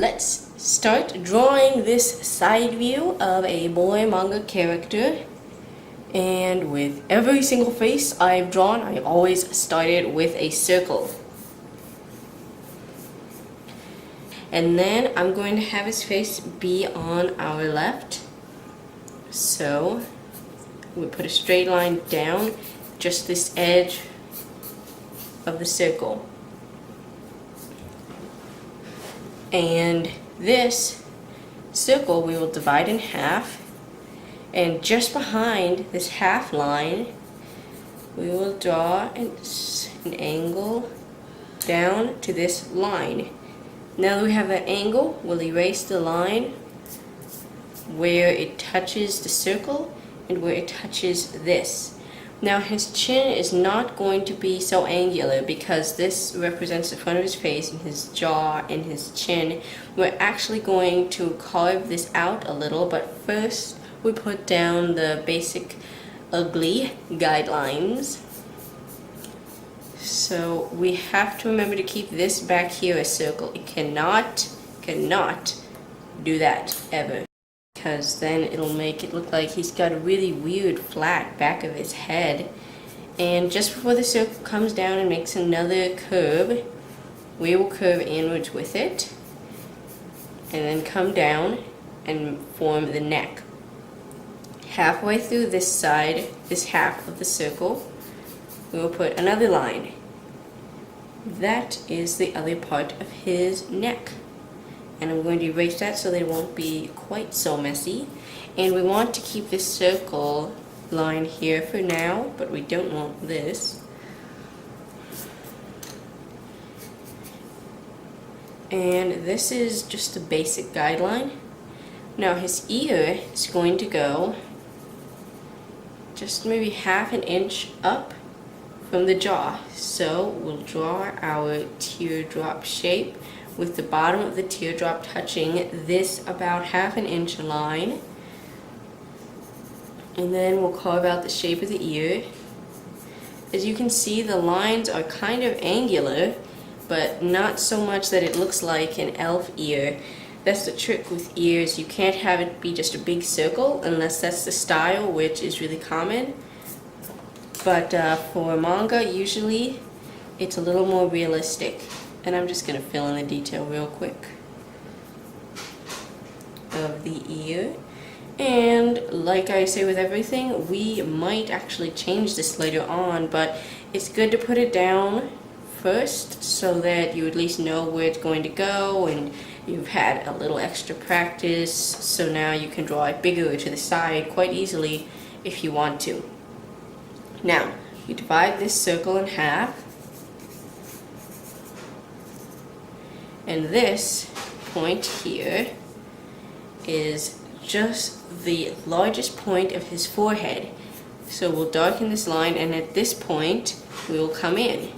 let's start drawing this side view of a boy manga character. And with every single face I've drawn, I always started with a circle. And then I'm going to have his face be on our left. So we put a straight line down just this edge of the circle. And this circle we will divide in half, and just behind this half line we will draw an angle down to this line. Now that we have that angle, we'll erase the line where it touches the circle and where it touches this. Now his chin is not going to be so angular because this represents the front of his face and his jaw and his chin. We're actually going to carve this out a little, but first we put down the basic ugly guidelines. So we have to remember to keep this back here a circle. It cannot do that ever, because then it'll make it look like he's got a really weird flat back of his head. And just before the circle comes down and makes another curve, we will curve inwards with it and then come down and form the neck. Halfway through this side, this half of the circle, we will put another line. That is the other part of his neck. And I'm going to erase that so that it won't be quite so messy. And we want to keep this circle line here for now, but we don't want this. And this is just a basic guideline. Now his ear is going to go just maybe half an inch up from the jaw. So we'll draw our teardrop shape with the bottom of the teardrop touching this about half an inch line. And then we'll carve out the shape of the ear. As you can see, the lines are kind of angular, but not so much that it looks like an elf ear. That's the trick with ears. You can't have it be just a big circle unless that's the style, which is really common. But for manga, usually it's a little more realistic. And I'm just going to fill in the detail real quick of the ear. And like I say with everything, we might actually change this later on, but it's good to put it down first so that you at least know where it's going to go and you've had a little extra practice, so now you can draw it bigger to the side quite easily if you want to. Now, you divide this circle in half. And this point here is just the largest point of his forehead. So we'll darken this line, and at this point we will come in.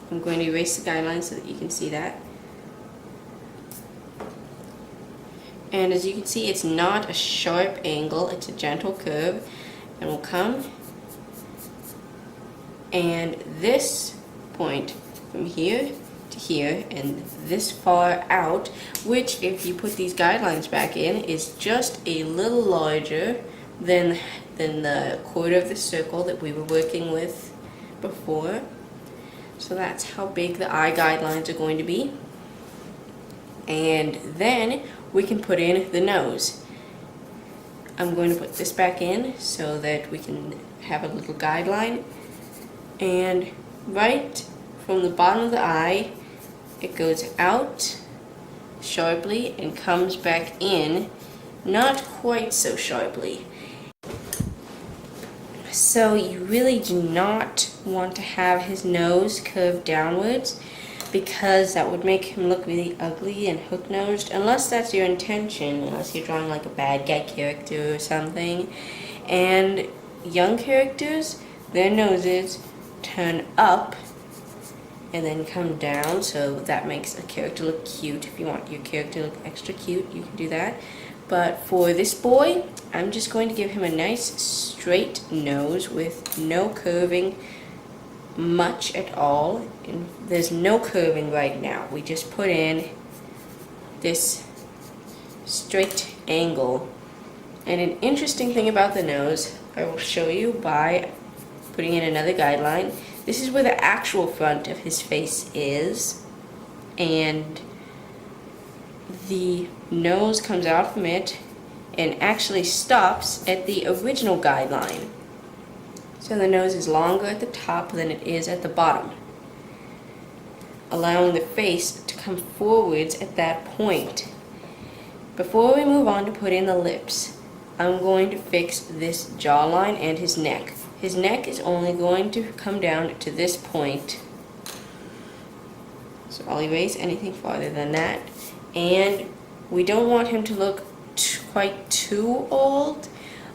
I'm going to erase the guidelines so that you can see that. And as you can see, it's not a sharp angle, it's a gentle curve. And we'll come, and this point from here to here and this far out, which if you put these guidelines back in is just a little larger than the quarter of the circle that we were working with before. So that's how big the eye guidelines are going to be. And then we can put in the nose. I'm going to put this back in so that we can have a little guideline. And right from the bottom of the eye, it goes out sharply and comes back in, not quite so sharply. So you really do not want to have his nose curved downwards, because that would make him look really ugly and hook-nosed, unless that's your intention, unless you're drawing like a bad guy character or something. And young characters, their noses turn up and then come down, so that makes a character look cute. If you want your character to look extra cute, you can do that. But for this boy, I'm just going to give him a nice straight nose with no curving much at all. And there's no curving right now. We just put in this straight angle. And an interesting thing about the nose, I will show you by putting in another guideline. This is where the actual front of his face is, and the nose comes out from it and actually stops at the original guideline. So the nose is longer at the top than it is at the bottom, allowing the face to come forwards at that point. Before we move on to put in the lips, I'm going to fix this jawline and his neck. His neck is only going to come down to this point. So I'll erase anything farther than that. And we don't want him to look quite too old.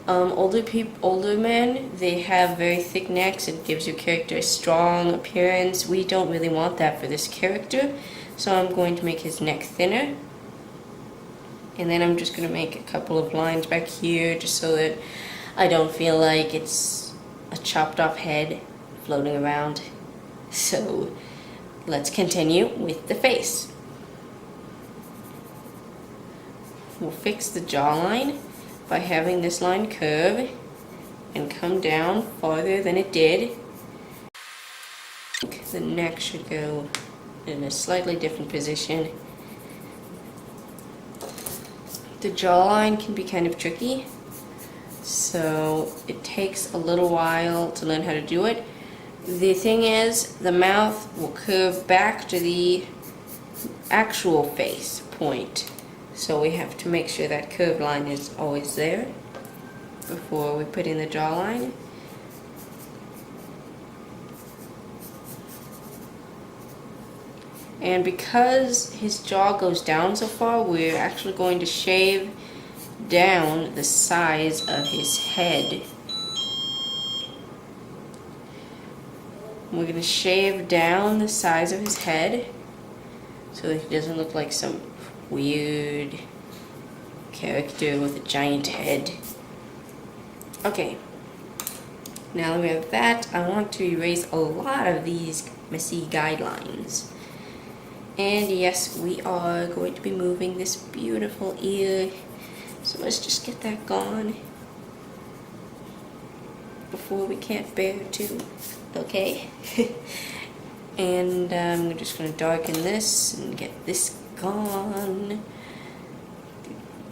Older men, they have very thick necks. It gives your character a strong appearance. We don't really want that for this character. So I'm going to make his neck thinner. And then I'm just going to make a couple of lines back here just so that I don't feel like it's a chopped off head floating around. So let's continue with the face. We'll fix the jawline by having this line curve and come down farther than it did. The neck should go in a slightly different position. The jawline can be kind of tricky, so it takes a little while to learn how to do it. The thing is, the mouth will curve back to the actual face point, so we have to make sure that curved line is always there before we put in the jawline. And because his jaw goes down so far, we're actually going to shave down the size of his head. We're going to shave down the size of his head so that he doesn't look like some weird character with a giant head. Okay, now that we have that, I want to erase a lot of these messy guidelines. And yes, we are going to be moving this beautiful ear. So let's just get that gone before we can't bear to. Okay. And I'm just going to darken this and get this gone.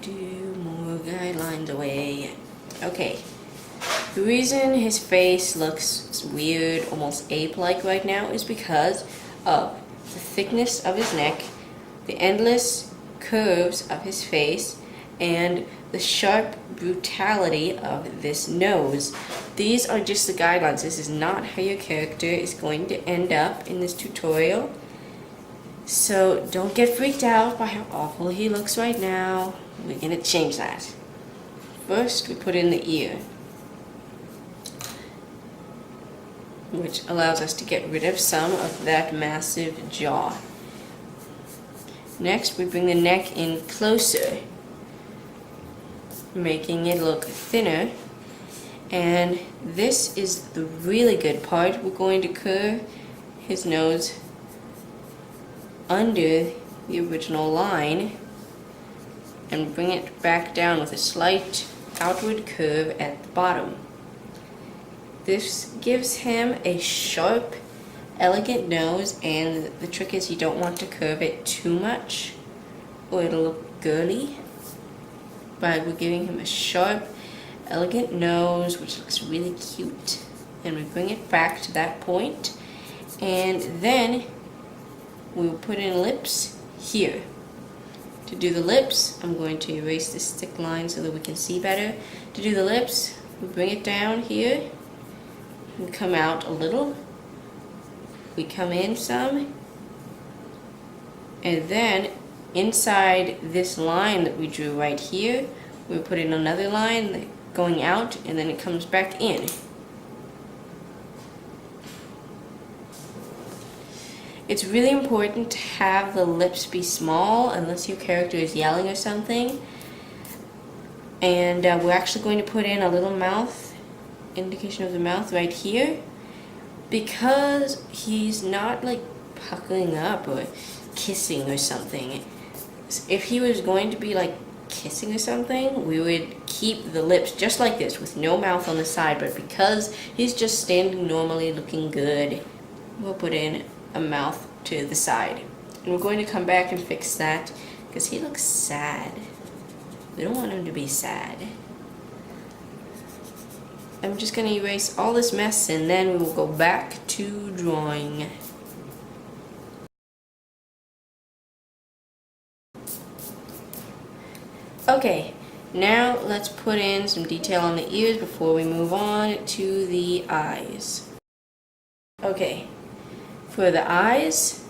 Do more guidelines away. Okay. The reason his face looks weird, almost ape-like right now is because of the thickness of his neck, the endless curves of his face, and the sharp brutality of this nose. These are just the guidelines. This is not how your character is going to end up in this tutorial. So don't get freaked out by how awful he looks right now. We're going to change that. First, we put in the ear, which allows us to get rid of some of that massive jaw. Next, we bring the neck in closer, making it look thinner. And this is the really good part. We're going to curve his nose under the original line and bring it back down with a slight outward curve at the bottom. This gives him a sharp, elegant nose, and the trick is you don't want to curve it too much or it'll look girly. But we're giving him a sharp, elegant nose, which looks really cute. And we bring it back to that point. And then we'll put in lips here. To do the lips, I'm going to erase this thick line so that we can see better. To do the lips, we bring it down here. We come out a little, we come in some, and then inside this line that we drew right here, we put in another line going out, and then it comes back in. It's really important to have the lips be small unless your character is yelling or something. And we're actually going to put in a little mouth, indication of the mouth right here. because he's not like puckering up or kissing or something. If he was going to be like kissing or something, we would keep the lips just like this with no mouth on the side, but because he's just standing normally looking good, we'll put in a mouth to the side. And we're going to come back and fix that because he looks sad. We don't want him to be sad. I'm just going to erase all this mess and then we will go back to drawing. Okay, now let's put in some detail on the ears before we move on to the eyes. Okay, for the eyes,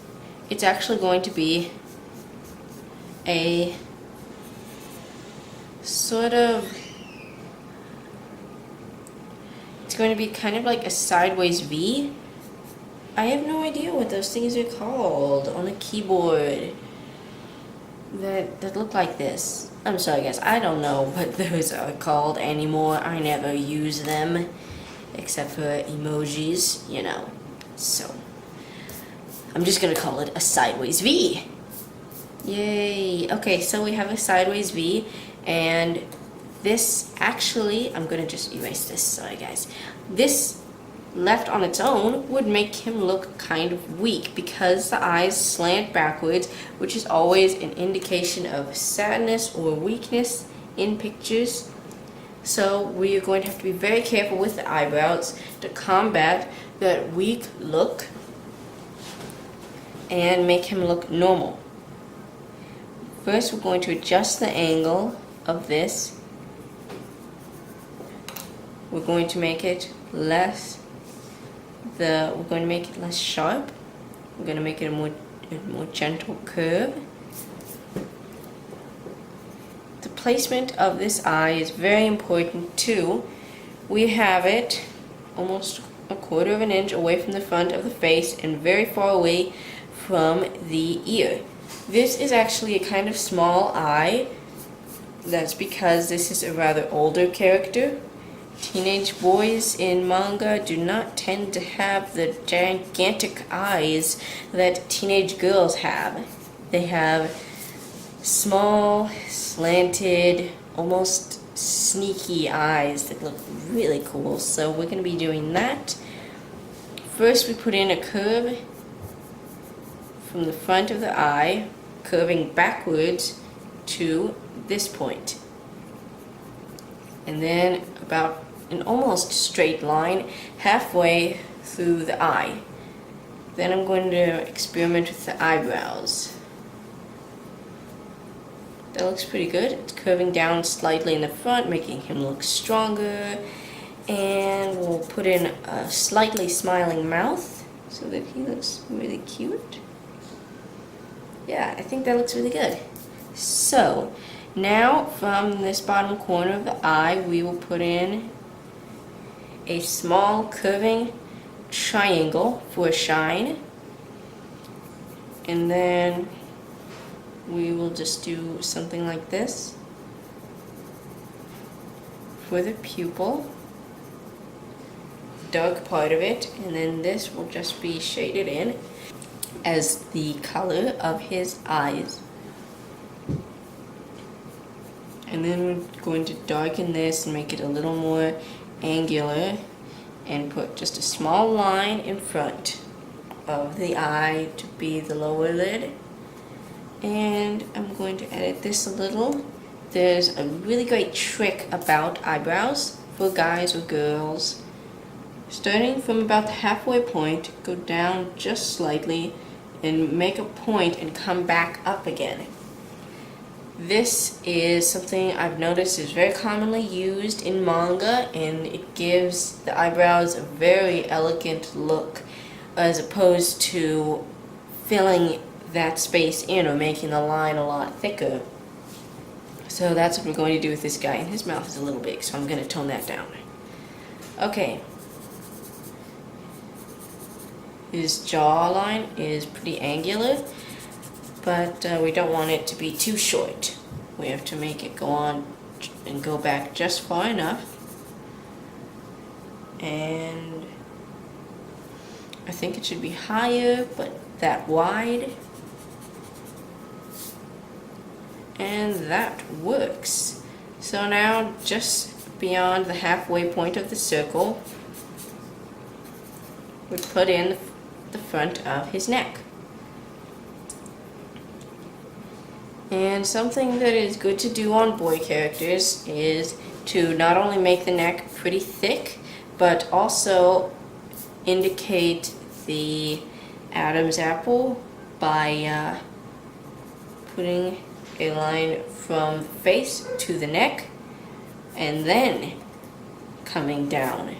it's actually going to be a sort of, it's going to be kind of like a sideways V. I have no idea what those things are called on the keyboard that look like this. I'm sorry guys, I don't know what those are called anymore. I never use them except for emojis, you know. So I'm just gonna call it a sideways V. Yay. Okay, so we have a sideways V, and this actually, I'm gonna just erase this, sorry guys. This left on its own would make him look kind of weak because the eyes slant backwards, which is always an indication of sadness or weakness in pictures. So we are going to have to be very careful with the eyebrows to combat that weak look and make him look normal. First, we're going to adjust the angle of this. We're going to make it less sharp. We're going to make it a more gentle curve. The placement of this eye is very important too. We have it almost a quarter of an inch away from the front of the face and very far away from the ear. This is actually a kind of small eye. That's because this is a rather older character. Teenage boys in manga do not tend to have the gigantic eyes that teenage girls have. They have small, slanted, almost sneaky eyes that look really cool. So we're going to be doing that. First we put in a curve from the front of the eye, curving backwards to this point. And then about an almost straight line halfway through the eye. Then I'm going to experiment with the eyebrows. That looks pretty good. It's curving down slightly in the front, making him look stronger. And we'll put in a slightly smiling mouth so that he looks really cute. Yeah, I think that looks really good. So now from this bottom corner of the eye, we will put in a small curving triangle for a shine, and then we will just do something like this for the pupil, dark part of it, and then this will just be shaded in as the color of his eyes. And then we're going to darken this and make it a little more angular and put just a small line in front of the eye to be the lower lid. And I'm going to edit this a little. There's a really great trick about eyebrows for guys or girls. Starting from about the halfway point, go down just slightly and make a point and come back up again. This is something I've noticed is very commonly used in manga, and it gives the eyebrows a very elegant look as opposed to filling that space in or making the line a lot thicker. So that's what we're going to do with this guy, and his mouth is a little big, so I'm going to tone that down. Okay. His jawline is pretty angular, but we don't want it to be too short. We have to make it go on and go back just far enough. And I think it should be higher, but that wide. And that works. So now just beyond the halfway point of the circle, we put in the front of his neck. And something that is good to do on boy characters is to not only make the neck pretty thick, but also indicate the Adam's apple by putting a line from the face to the neck and then coming down